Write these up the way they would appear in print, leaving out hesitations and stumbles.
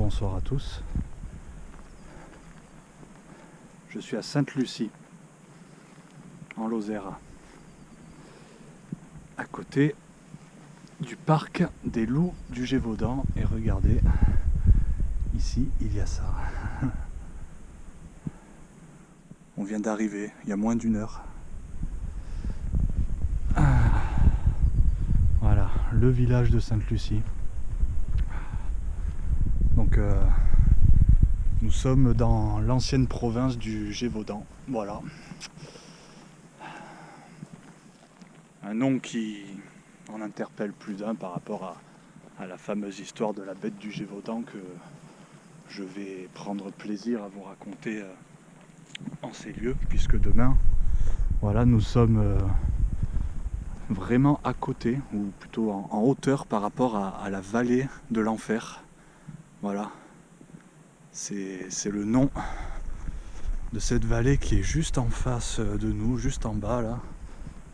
bonsoir à tous. Je suis à Sainte-Lucie, en Lozère, à côté du parc des loups du Gévaudan. Et regardez, ici il y a ça. On vient d'arriver, il y a moins d'une heure. Voilà, le village de Sainte-Lucie. Donc nous sommes dans l'ancienne province du Gévaudan. Voilà. Un nom qui en interpelle plus d'un par rapport à la fameuse histoire de la bête du Gévaudan que je vais prendre plaisir à vous raconter en ces lieux, puisque demain, voilà, nous sommes vraiment à côté, ou plutôt en hauteur par rapport à la vallée de l'enfer. Voilà, c'est le nom de cette vallée qui est juste en face de nous, juste en bas là.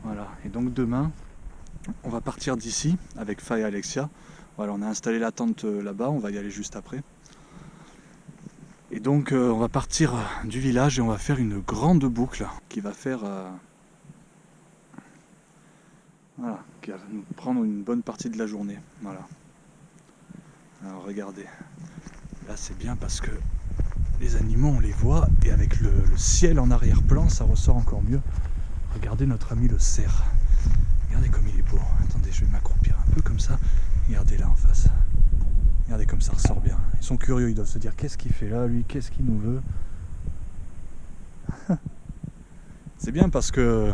Voilà, et donc demain, on va partir d'ici avec Faye et Alexia. Voilà, on a installé la tente là-bas, on va y aller juste après. Et donc on va partir du village et on va faire une grande boucle qui va faire voilà, qui va nous prendre une bonne partie de la journée. Voilà. Alors regardez, là c'est bien parce que les animaux on les voit et avec le ciel en arrière-plan ça ressort encore mieux. Regardez notre ami le cerf. Regardez comme il est beau. Attendez, je vais m'accroupir un peu comme ça. Regardez là en face. Regardez comme ça ressort bien. Ils sont curieux, ils doivent se dire qu'est-ce qu'il fait là, lui, qu'est-ce qu'il nous veut. C'est bien parce que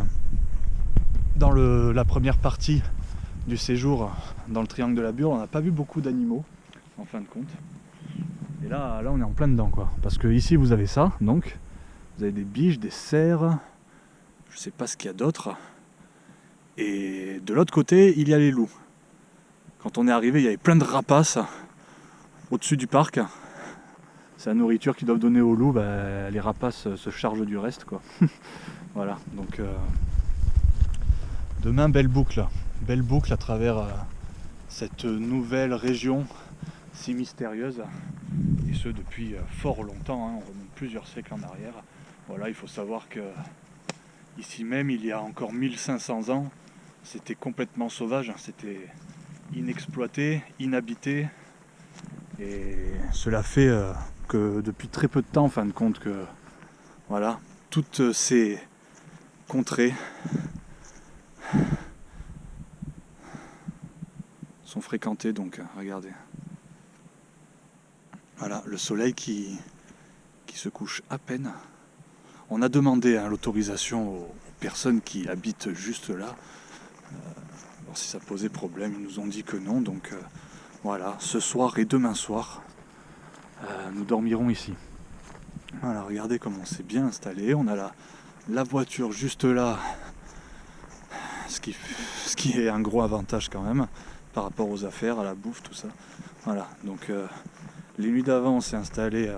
dans la première partie du séjour dans le triangle de la Burle, on n'a pas vu beaucoup d'animaux en fin de compte. Et là on est en plein dedans quoi. Parce que ici vous avez ça, donc vous avez des biches, des cerfs, je sais pas ce qu'il y a d'autre. Et de l'autre côté, il y a les loups. Quand on est arrivé, il y avait plein de rapaces au-dessus du parc. C'est la nourriture qu'ils doivent donner aux loups. Les rapaces se chargent du reste, quoi. Voilà, donc demain, belle boucle à travers cette nouvelle région si mystérieuse. Et ce, depuis fort longtemps, hein, on remonte plusieurs siècles en arrière. Voilà, il faut savoir que ici même, il y a encore 1500 ans, c'était complètement sauvage, c'était inexploité, inhabité. Et cela fait que depuis très peu de temps, en fin de compte, que voilà, toutes ces contrées sont fréquentées. Donc, regardez. Voilà, le soleil qui se couche à peine. On a demandé l'autorisation aux personnes qui habitent juste là. Alors si ça posait problème, ils nous ont dit que non. Donc voilà, ce soir et demain soir, nous dormirons ici. Voilà, regardez comme on s'est bien installé. On a la voiture juste là, ce qui est un gros avantage quand même par rapport aux affaires, à la bouffe, tout ça. Voilà, donc les nuits d'avant on s'est installé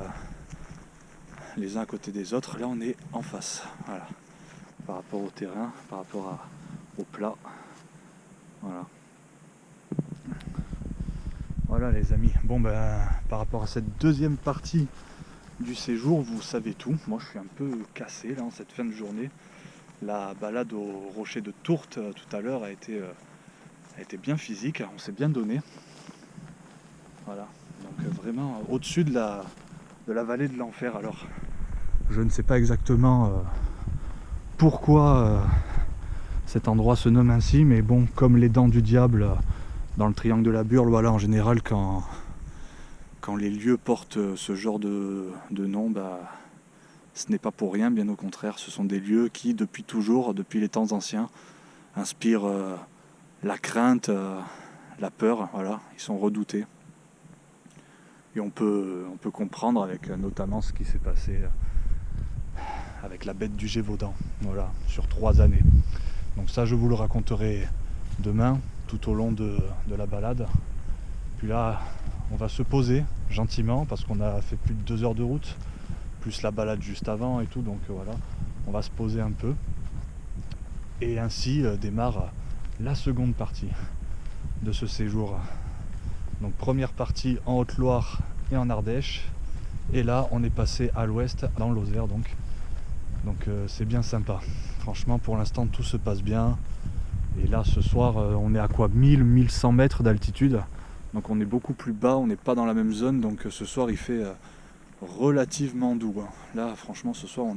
les uns à côté des autres. Là on est en face, voilà, par rapport au terrain, par rapport au plat. Voilà. Voilà les amis. Bon par rapport à cette deuxième partie du séjour, vous savez tout. Moi je suis un peu cassé là en cette fin de journée. La balade au rocher de Tourte tout à l'heure a été bien physique, on s'est bien donné. Voilà. Donc vraiment au-dessus de la vallée de l'enfer. Alors je ne sais pas exactement pourquoi cet endroit se nomme ainsi, mais bon, comme les dents du diable dans le triangle de la Burle, voilà, en général quand les lieux portent ce genre de nom, ce n'est pas pour rien, bien au contraire, ce sont des lieux qui depuis toujours, depuis les temps anciens, inspirent la crainte, la peur, voilà, ils sont redoutés. Et on peut comprendre avec notamment ce qui s'est passé avec la bête du Gévaudan, voilà, sur 3 années. Donc ça je vous le raconterai demain, tout au long de la balade. Puis là, on va se poser gentiment, parce qu'on a fait plus de 2 heures de route, plus la balade juste avant et tout, donc voilà, on va se poser un peu. Et ainsi démarre la seconde partie de ce séjour. Donc première partie en Haute-Loire et en Ardèche. Et là on est passé à l'ouest, dans l'Auxerre donc c'est bien sympa. Franchement pour l'instant tout se passe bien. Et là ce soir on est à quoi, 1000-1100 mètres d'altitude. Donc on est beaucoup plus bas, on n'est pas dans la même zone. Donc ce soir il fait relativement doux. Là franchement ce soir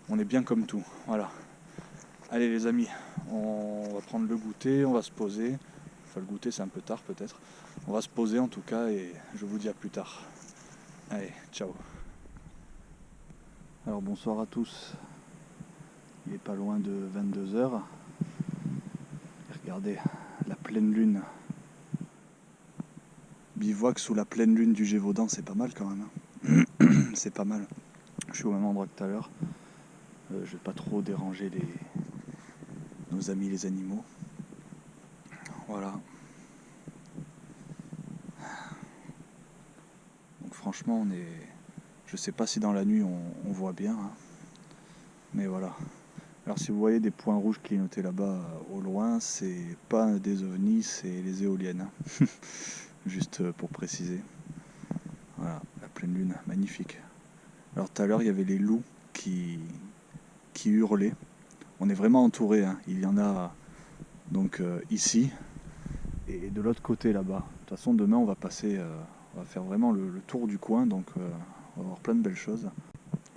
on est bien comme tout. Voilà. Allez les amis, on va prendre le goûter, on va se poser. Enfin le goûter c'est un peu tard peut-être. On va se poser en tout cas et je vous dis à plus tard. Allez, ciao. Alors bonsoir à tous. Il est pas loin de 22 h. Regardez, la pleine lune. Bivouac sous la pleine lune du Gévaudan, c'est pas mal quand même. C'est pas mal. Je suis au même endroit que tout à l'heure. Je vais pas trop déranger nos amis les animaux. Voilà. Donc franchement on est. Je sais pas si dans la nuit on voit bien. Hein. Mais voilà. Alors si vous voyez des points rouges clignoter là-bas au loin, c'est pas des ovnis, c'est les éoliennes. Hein. Juste pour préciser. Voilà, la pleine lune, magnifique. Alors tout à l'heure il y avait les loups qui hurlaient. On est vraiment entouré, hein. Il y en a donc ici et de l'autre côté là-bas. De toute façon demain on va passer, on va faire vraiment le tour du coin, donc on va voir plein de belles choses.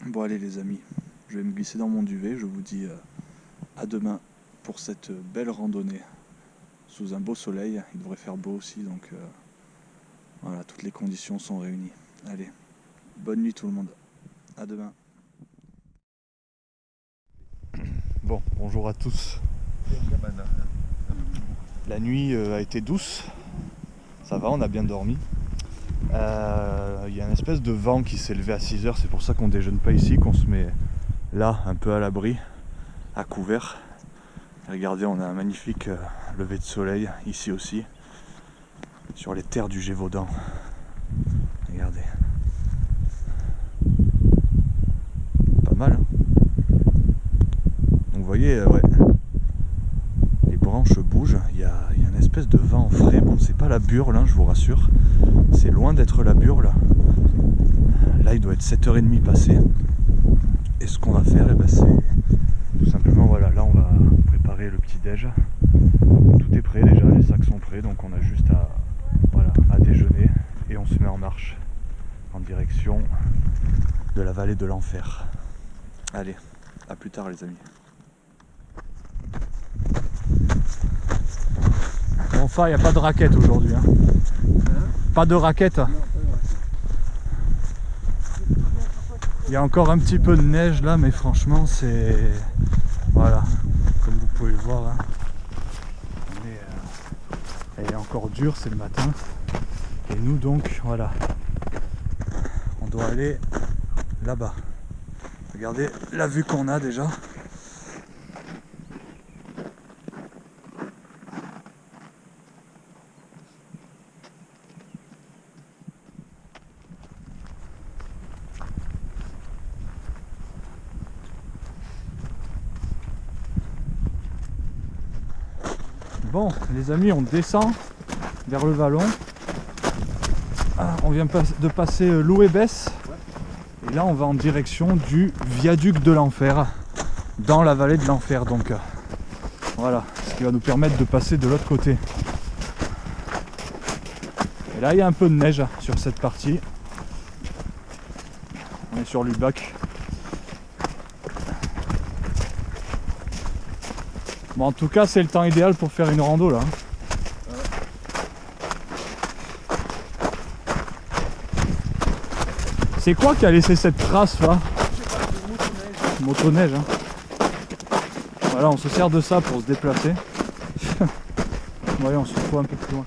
Bon allez les amis, je vais me glisser dans mon duvet, je vous dis à demain pour cette belle randonnée sous un beau soleil. Il devrait faire beau aussi, donc voilà, toutes les conditions sont réunies. Allez, bonne nuit tout le monde, à demain. Bon, bonjour à tous. La nuit a été douce, ça va, on a bien dormi. Il y a une espèce de vent qui s'est levé à 6 h, c'est pour ça qu'on déjeune pas ici, qu'on se met là, un peu à l'abri, à couvert. Regardez, on a un magnifique lever de soleil, ici aussi, sur les terres du Gévaudan. Regardez. Pas mal, hein. Donc vous voyez, ouais, les branches bougent, il y a une espèce de vent frais. Bon, c'est pas la burle, hein, je vous rassure, c'est loin d'être la burle. Là il doit être 7 h 30 passé. Et ce qu'on va faire, eh ben, c'est tout simplement, voilà, là on va préparer le petit déj. Tout est prêt déjà, les sacs sont prêts, donc on a juste à déjeuner et on se met en marche en direction de la vallée de l'enfer. Allez, à plus tard les amis. Bon, ça, il n'y a pas de raquette aujourd'hui. Hein. Pas de raquette. Il y a encore un petit peu de neige là, mais franchement, c'est. Voilà, comme vous pouvez le voir. Hein. Elle est encore dure, c'est le matin. Et nous, donc, voilà. On doit aller là-bas. Regardez la vue qu'on a déjà. Bon, les amis, on descend vers le vallon. Ah, on vient de passer l'Ouébès. Et là, on va en direction du viaduc de l'enfer, dans la vallée de l'enfer. Donc, voilà, ce qui va nous permettre de passer de l'autre côté. Et là, il y a un peu de neige sur cette partie. On est sur l'Ubac. Bon, en tout cas, c'est le temps idéal pour faire une rando là. C'est quoi qui a laissé cette trace là? Motoneige. Hein. Voilà, on se sert de ça pour se déplacer. Voyons, on se retrouve un peu plus loin.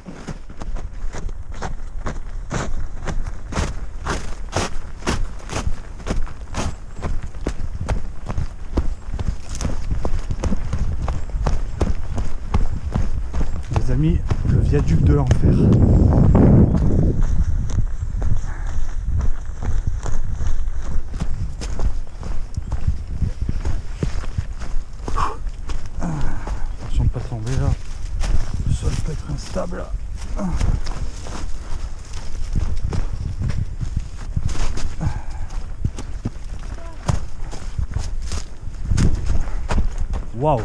Les amis, le viaduc de l'enfer. Attention de pas tomber là. Le sol peut être instable. Waouh.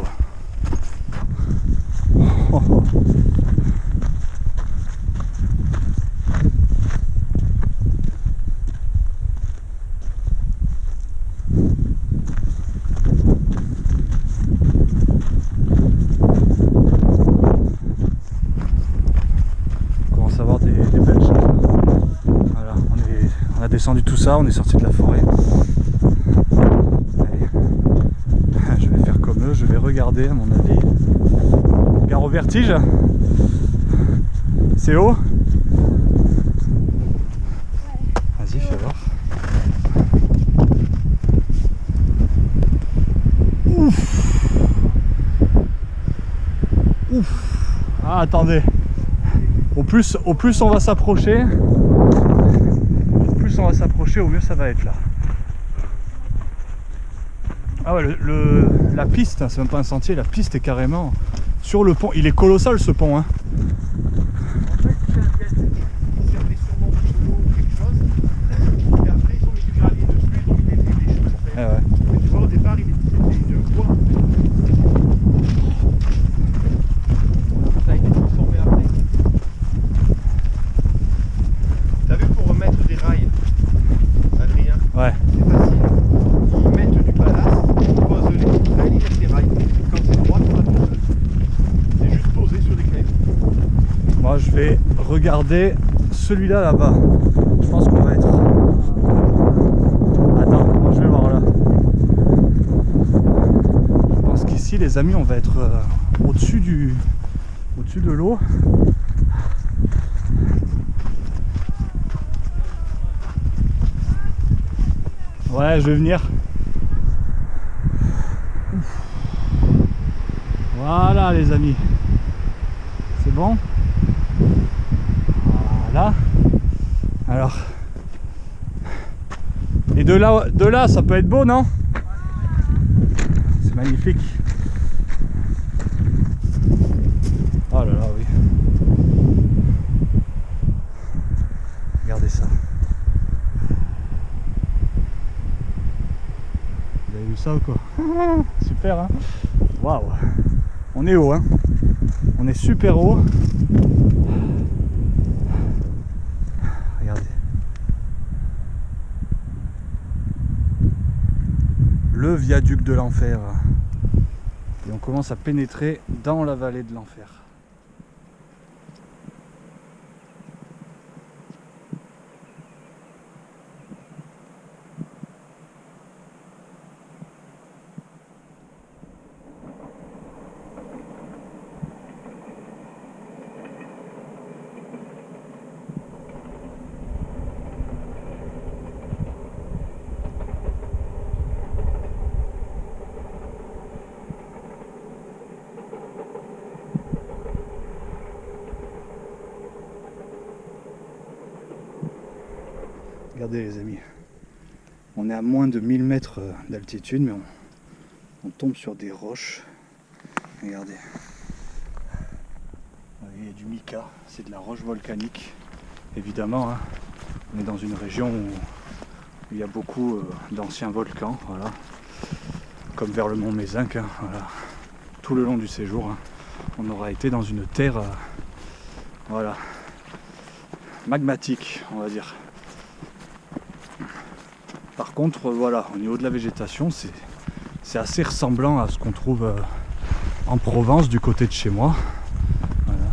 On commence à avoir des belles choses. Voilà, on a descendu tout ça, on est sorti de la forêt. Allez. Je vais faire comme eux, je vais regarder à mon avis. Gare au vertige. C'est haut? Vas-y, fais voir. Ouf. Ouf. Ah, attendez. Au plus on va s'approcher, au mieux ça va être là. Ah ouais, la piste, c'est même pas un sentier, la piste est carrément sur le pont. Il est colossal ce pont, hein. En fait, c'est un viaduc qui servait sûrement de l'eau ou quelque chose. Et après, ils ont mis du gravier dessus, ils ont mis des fléches en fait. Ah ouais. Mais tu vois, au départ, il était de bois. Ça a été transformé après. T'as vu, pour remettre des rails, Adrien, Ouais. c'est facile. Ils mettent du ballast, ils posent les poutrelles, ils mettent des rails. Quand c'est droit, ça va tout seul. C'est juste posé sur des clés. Moi je vais regarder celui-là là-bas. Je pense qu'on va être... Attends, moi je vais voir là. Je pense qu'ici les amis on va être au-dessus de l'eau. Ouais, je vais venir. Voilà les amis. C'est bon? Voilà. Alors. Et de là, ça peut être beau, non? C'est magnifique. Oh là là, oui. Regardez ça. Vous avez vu ça ou quoi? Super, hein? Waouh! On est haut, hein? On est super haut. Regardez. Le viaduc de l'enfer. Et on commence à pénétrer dans la vallée de l'enfer. Regardez les amis, on est à moins de 1000 mètres d'altitude, mais on tombe sur des roches. Regardez, il y a du mica, c'est de la roche volcanique. Évidemment, hein, on est dans une région où il y a beaucoup d'anciens volcans, voilà, comme vers le mont Mézenc, hein, voilà. Tout le long du séjour, hein, on aura été dans une terre, voilà, magmatique, on va dire. Par contre, voilà, au niveau de la végétation, c'est assez ressemblant à ce qu'on trouve en Provence, du côté de chez moi. Voilà.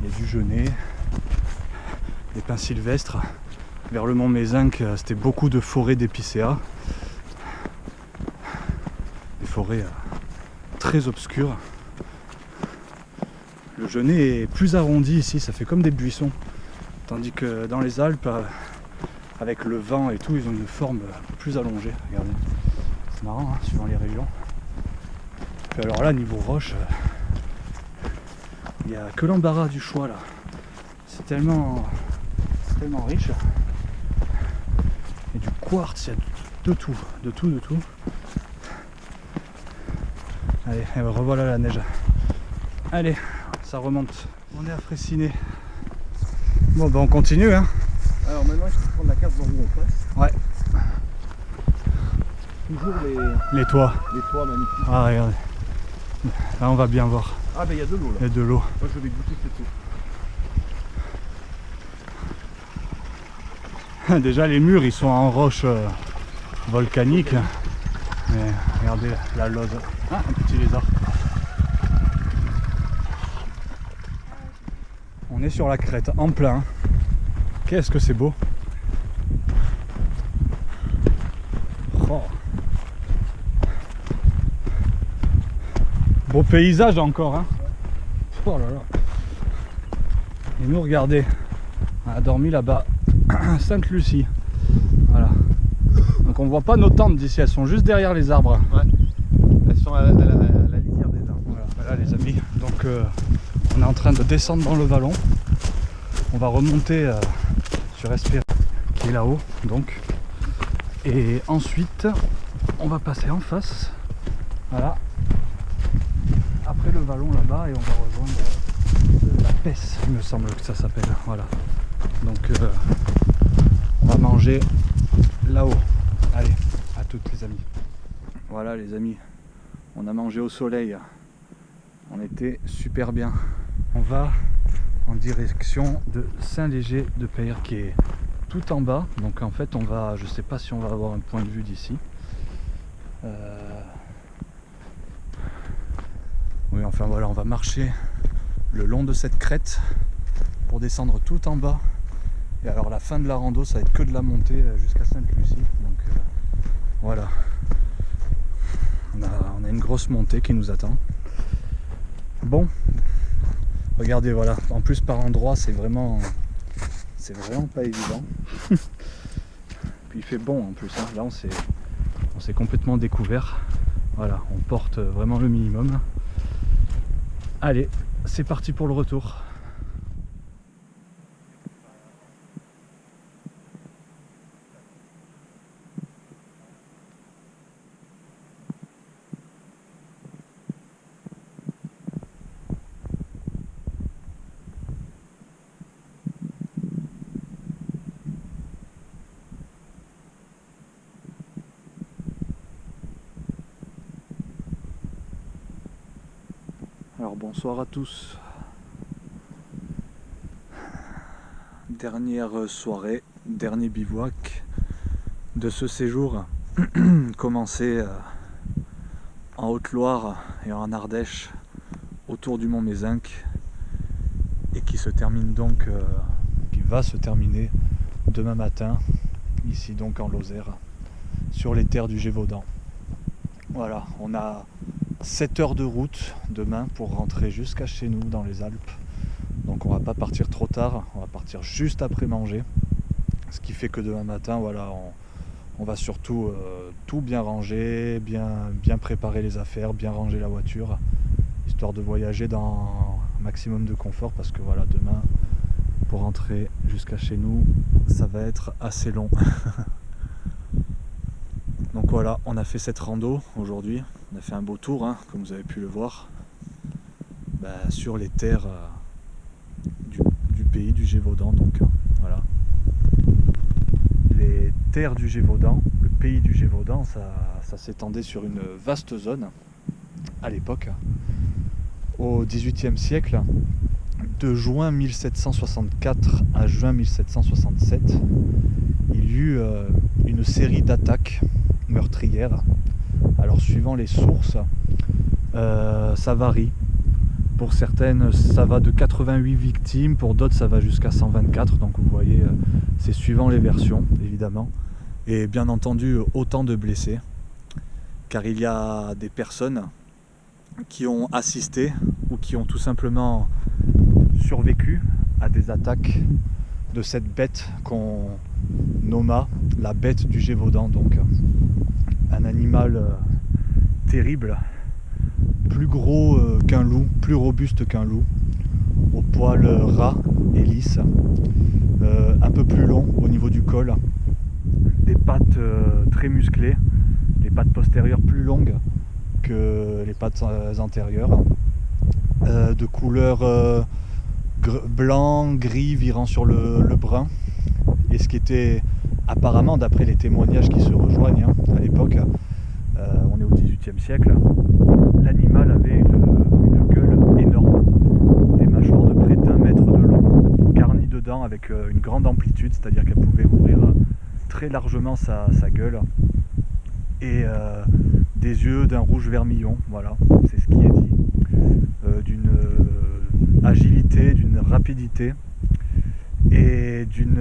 Il y a du genêt, des pins sylvestres. Vers le mont Mézenc, c'était beaucoup de forêts d'épicéas. Des forêts très obscures. Le genêt est plus arrondi ici, ça fait comme des buissons. Tandis que dans les Alpes, avec le vent et tout, ils ont une forme plus allongée. Regardez, c'est marrant, hein, suivant les régions. Puis alors là, niveau roche, il n'y a que l'embarras du choix là. C'est tellement riche. Et du quartz, il y a de tout. Allez, et revoilà la neige. Allez, ça remonte. On est à Fraissinet. Bon, ben on continue, hein. Alors maintenant, je vais prendre la carte d'en où on passe. Ouais. toujours Les toits. les toits magnifiques. Ah, regardez. Là, on va bien voir. Ah ben il y a de l'eau là. Il y a de l'eau. Moi je vais goûter cette eau. Déjà, les murs, ils sont en roche volcanique. Mais regardez la lose. Ah, un petit lézard. On est sur la crête, en plein. Qu'est-ce que c'est beau. Oh. Beau paysage encore, hein. Oh là là. Et nous, regardez, on a dormi là-bas, Sainte-Lucie. Voilà. Donc on voit pas nos tentes d'ici, elles sont juste derrière les arbres. Ouais. Elles sont à la lisière des arbres. Voilà les amis, donc on est en train de descendre dans le vallon. On va remonter sur Espérance qui est là-haut donc. Et ensuite on va passer en face. Voilà. Après le vallon là-bas et on va rejoindre la Pesse, il me semble que ça s'appelle. Voilà. Donc on va manger là-haut. Allez, à toutes les amis. Voilà les amis, on a mangé au soleil. On était super bien. On va en direction de Saint-Léger-de-Peyre qui est tout en bas. Donc en fait on va, je sais pas si on va avoir un point de vue d'ici. Oui enfin voilà, on va marcher le long de cette crête pour descendre tout en bas. Et alors la fin de la rando ça va être que de la montée jusqu'à Sainte-Lucie. Donc voilà. On a une grosse montée qui nous attend. Bon, regardez voilà, en plus par endroits c'est vraiment pas évident. Puis il fait bon en plus, hein. Là on s'est complètement découvert. Voilà, on porte vraiment le minimum. Allez, c'est parti pour le retour. Alors bonsoir à tous. Dernière soirée, dernier bivouac de ce séjour commencé en Haute-Loire et en Ardèche autour du Mont Mézinc et qui se termine donc, qui va se terminer demain matin ici donc en Lozère sur les terres du Gévaudan. Voilà, on a 7 heures de route demain pour rentrer jusqu'à chez nous dans les Alpes. Donc on va pas partir trop tard, on va partir juste après manger. Ce qui fait que demain matin, voilà, on va surtout tout bien ranger, bien préparer les affaires, bien ranger la voiture, histoire de voyager dans un maximum de confort parce que voilà, demain, pour rentrer jusqu'à chez nous, ça va être assez long. Donc voilà, on a fait cette rando aujourd'hui, on a fait un beau tour, hein, comme vous avez pu le voir, sur les terres du pays du Gévaudan. Donc voilà, les terres du Gévaudan, le pays du Gévaudan, ça s'étendait sur une vaste zone à l'époque, au XVIIIe siècle, de juin 1764 à juin 1767, il y eut une série d'attaques meurtrières. Alors suivant les sources, ça varie. Pour certaines, ça va de 88 victimes, pour d'autres, ça va jusqu'à 124. Donc vous voyez, c'est suivant les versions, évidemment. Et bien entendu, autant de blessés. Car il y a des personnes qui ont assisté ou qui ont tout simplement survécu à des attaques de cette bête qu'on nomma la bête du Gévaudan. Donc un animal terrible, plus gros qu'un loup, plus robuste qu'un loup, au poil ras et lisse, un peu plus long au niveau du col, des pattes très musclées, les pattes postérieures plus longues que les pattes antérieures, de couleur blanc, gris, virant sur le brun. Et ce qui était apparemment, d'après les témoignages qui se rejoignent à l'époque, XVIIe siècle, l'animal avait une gueule énorme, des mâchoires de près d'1 mètre de long, garnies de dents avec une grande amplitude, c'est-à-dire qu'elle pouvait ouvrir très largement sa gueule, et des yeux d'un rouge vermillon, voilà, c'est ce qui est dit, d'une agilité, d'une rapidité et d'une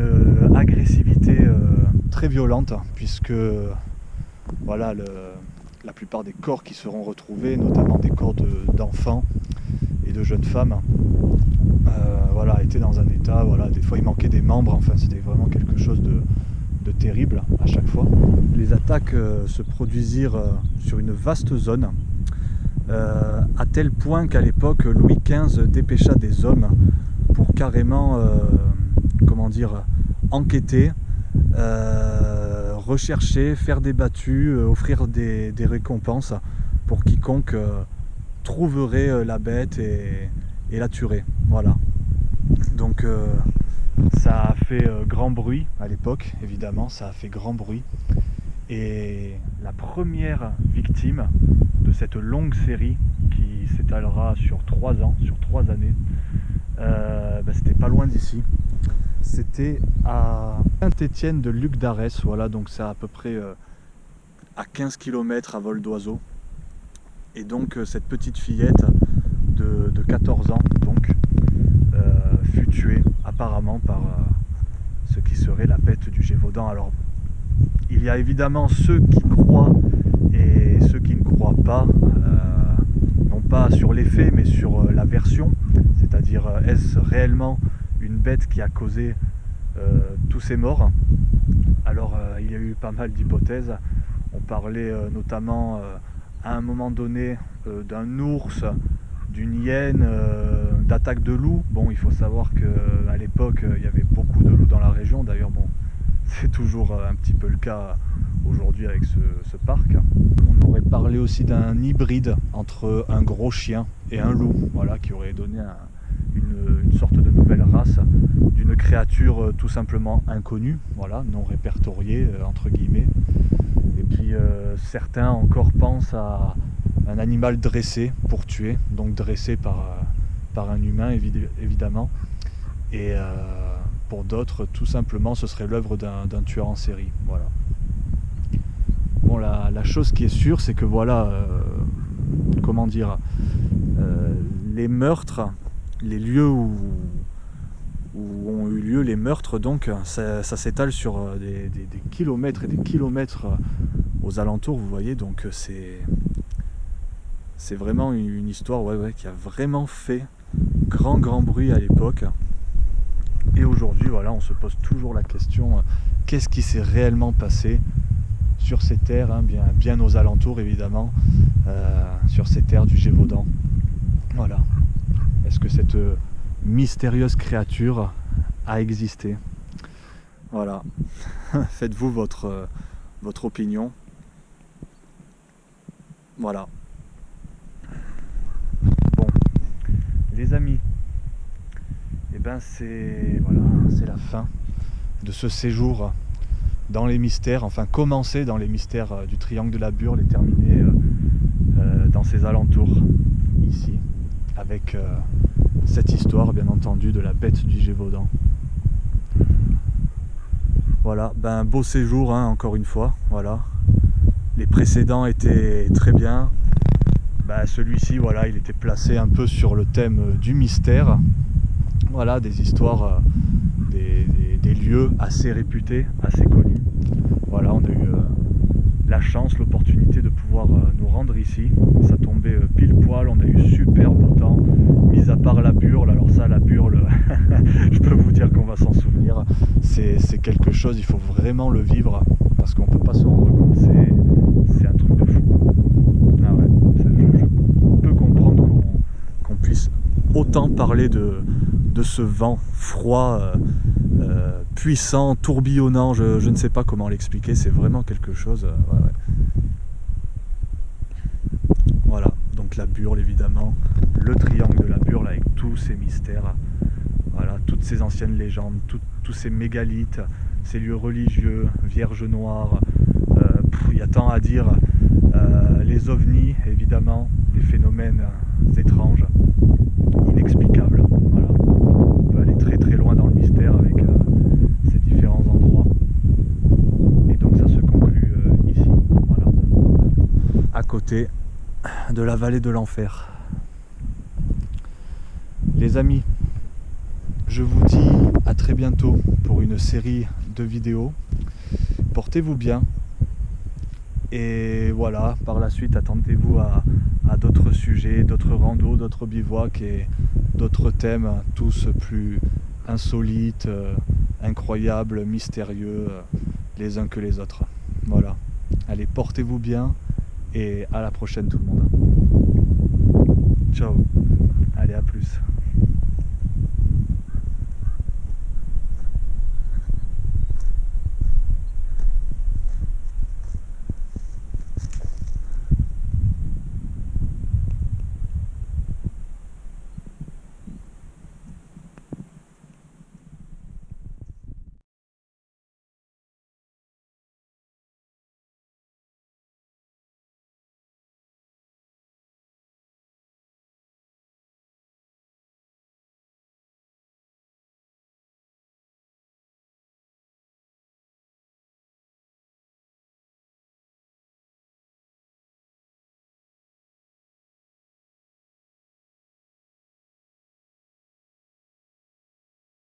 agressivité très violente, puisque voilà, la plupart des corps qui seront retrouvés, notamment des corps d'enfants et de jeunes femmes, voilà, étaient dans un état, voilà, des fois il manquait des membres, enfin c'était vraiment quelque chose de terrible à chaque fois. Les attaques se produisirent sur une vaste zone, à tel point qu'à l'époque Louis XV dépêcha des hommes pour carrément comment dire, enquêter, rechercher, faire des battues, offrir des récompenses pour quiconque trouverait la bête et la tuerait. Voilà. Donc ça a fait grand bruit à l'époque, évidemment, ça a fait grand bruit. Et la première victime de cette longue série qui s'étalera sur 3 ans, sur 3 années, c'était pas loin d'ici. C'était à Saint-Étienne de Luc d'Arès, voilà, donc c'est à peu près à 15 km à vol d'oiseau. Et donc cette petite fillette de 14 ans donc, fut tuée apparemment par ce qui serait la bête du Gévaudan. Alors il y a évidemment ceux qui croient et ceux qui ne croient pas, non pas sur les faits mais sur la version, c'est-à-dire est-ce réellement une bête qui a causé tous ces morts. Alors il y a eu pas mal d'hypothèses, on parlait notamment à un moment donné d'un ours, d'une hyène, d'attaque de loups. Bon, il faut savoir qu'à l'époque il y avait beaucoup de loups dans la région, d'ailleurs bon, c'est toujours un petit peu le cas aujourd'hui avec ce parc. On aurait parlé aussi d'un hybride entre un gros chien et un loup, voilà, qui aurait donné une sorte de nouvelle race d'une créature tout simplement inconnue, voilà, non répertoriée entre guillemets. Et puis certains encore pensent à un animal dressé pour tuer, donc dressé par un humain évidemment, et pour d'autres tout simplement ce serait l'œuvre d'un tueur en série, voilà. Bon, la chose qui est sûre, c'est que voilà, comment dire, les meurtres, les lieux où ont eu lieu les meurtres, donc ça s'étale sur des kilomètres et des kilomètres aux alentours, vous voyez, donc c'est vraiment une histoire qui a vraiment fait grand bruit à l'époque. Et aujourd'hui, voilà, on se pose toujours la question, qu'est-ce qui s'est réellement passé sur ces terres, hein, bien aux alentours évidemment, sur ces terres du Gévaudan. Voilà. Est-ce que cette mystérieuse créature a existé? Voilà. Faites-vous votre opinion. Voilà. Bon, les amis, et c'est la fin de ce séjour dans les mystères, enfin commencer dans les mystères du triangle de la Burle et terminer dans ses alentours, ici, avec cette histoire bien entendu de la bête du Gévaudan. Voilà, beau séjour, hein, encore une fois, voilà. Les précédents étaient très bien. Celui-ci, voilà, il était placé un peu sur le thème du mystère. Voilà, des histoires, des lieux assez réputés, assez connus. Voilà, on a eu la chance, l'opportunité de pouvoir nous rendre ici. Ça tombait pile poil, on a eu super beau temps, mis à part la Burle. Alors ça, la Burle, je peux vous dire qu'on va s'en souvenir. C'est quelque chose, il faut vraiment le vivre, parce qu'on peut pas se rendre compte, c'est un truc de fou. Ah ouais, je peux comprendre qu'on puisse autant parler de ce vent froid, puissant, tourbillonnant, je ne sais pas comment l'expliquer, c'est vraiment quelque chose. Voilà, donc la Burle évidemment, le triangle de la Burle avec tous ces mystères, voilà, toutes ces anciennes légendes, tous ces mégalithes, ces lieux religieux, Vierge Noire, il y a tant à dire, les ovnis, évidemment, des phénomènes étranges, inexplicables. Voilà. On peut aller très très loin dans le mystère avec ces différents endroits. Et donc ça se conclut ici, voilà, à côté de la vallée de l'enfer. Les amis, je vous dis à très bientôt pour une série de vidéos. Portez-vous bien. Et voilà, par la suite, attendez-vous à d'autres sujets, d'autres randos, d'autres bivouacs et d'autres thèmes, tous plus insolites, incroyables, mystérieux, les uns que les autres. Voilà. Allez, portez-vous bien et à la prochaine tout le monde. Ciao.